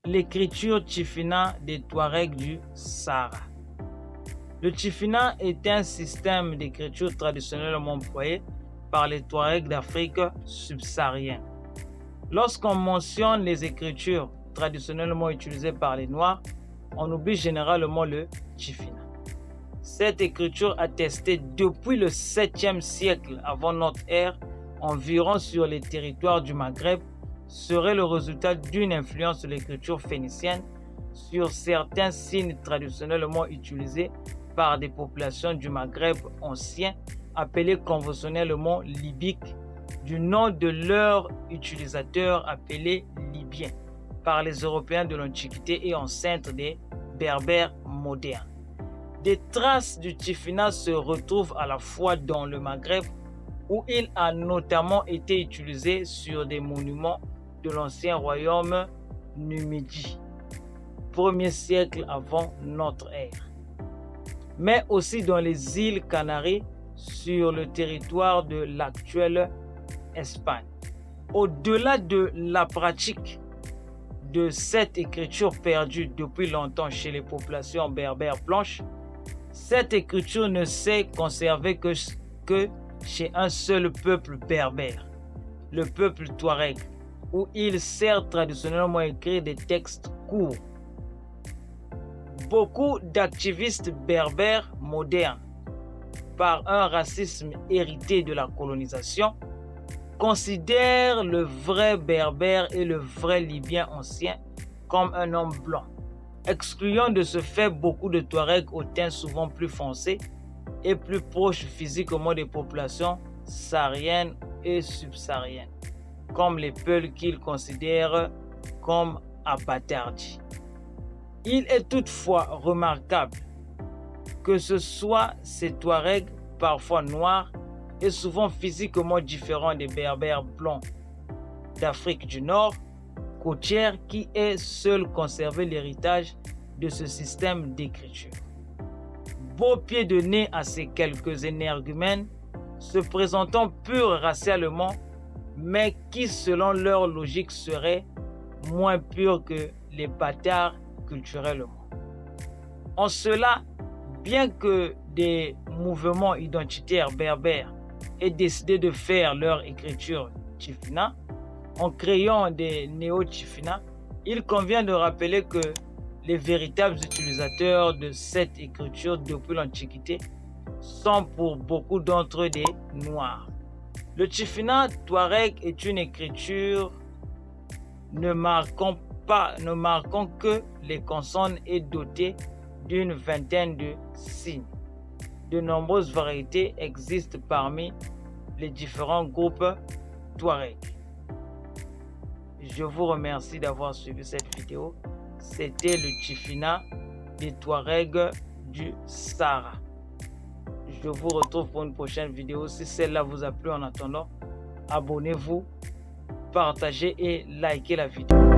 l'écriture Tchifina des Touaregs du Sahara. Le Tchifina est un système d'écriture traditionnellement employé par les Touaregs d'Afrique subsaharienne. Lorsqu'on mentionne les écritures traditionnellement utilisées par les Noirs, on oublie généralement le Tchifina. Cette écriture attestée depuis le 7e siècle avant notre ère, environ sur les territoires du Maghreb, serait le résultat d'une influence de l'écriture phénicienne sur certains signes traditionnellement utilisés par des populations du Maghreb ancien, appelés conventionnellement libyques, du nom de leur utilisateur appelé libyen, par les Européens de l'Antiquité et ancêtre des Berbères modernes. Des traces du Tchifina se retrouvent à la fois dans le Maghreb, où il a notamment été utilisé sur des monuments de l'ancien royaume numidie, 1er siècle avant notre ère, mais aussi dans les îles Canaries sur le territoire de l'actuelle Espagne. Au-delà de la pratique de cette écriture perdue depuis longtemps chez les populations berbères blanches, cette écriture ne s'est conservée que chez un seul peuple berbère, le peuple Touareg, où il sert traditionnellement à écrire des textes courts. Beaucoup d'activistes berbères modernes, par un racisme hérité de la colonisation, considèrent le vrai berbère et le vrai libyen ancien comme un homme blanc, excluant de ce fait beaucoup de Touaregs au teint souvent plus foncé et plus proches physiquement des populations sahariennes et subsahariennes, comme les Peuls qu'ils considèrent comme abatardis. Il est toutefois remarquable que ce soit ces Touaregs, parfois noirs et souvent physiquement différents des Berbères blancs d'Afrique du Nord, côtière, qui aient seuls conservé l'héritage de ce système d'écriture. Beau pied de nez à ces quelques énergumènes, se présentant purs racialement, mais qui, selon leur logique, seraient moins purs que les bâtards culturellement. En cela, bien que des mouvements identitaires berbères aient décidé de faire leur écriture Tchifina, en créant des néo-Tchifina, il convient de rappeler que les véritables utilisateurs de cette écriture depuis l'Antiquité sont pour beaucoup d'entre eux des Noirs. Le Tchifina Touareg est une écriture ne marquant que les consonnes et dotée d'une vingtaine de signes. De nombreuses variétés existent parmi les différents groupes Touareg. Je vous remercie d'avoir suivi cette vidéo. C'était le Tchifina des Touaregs du Sahara. Je vous retrouve pour une prochaine vidéo. Si celle-là vous a plu, en attendant, abonnez-vous, partagez et likez la vidéo.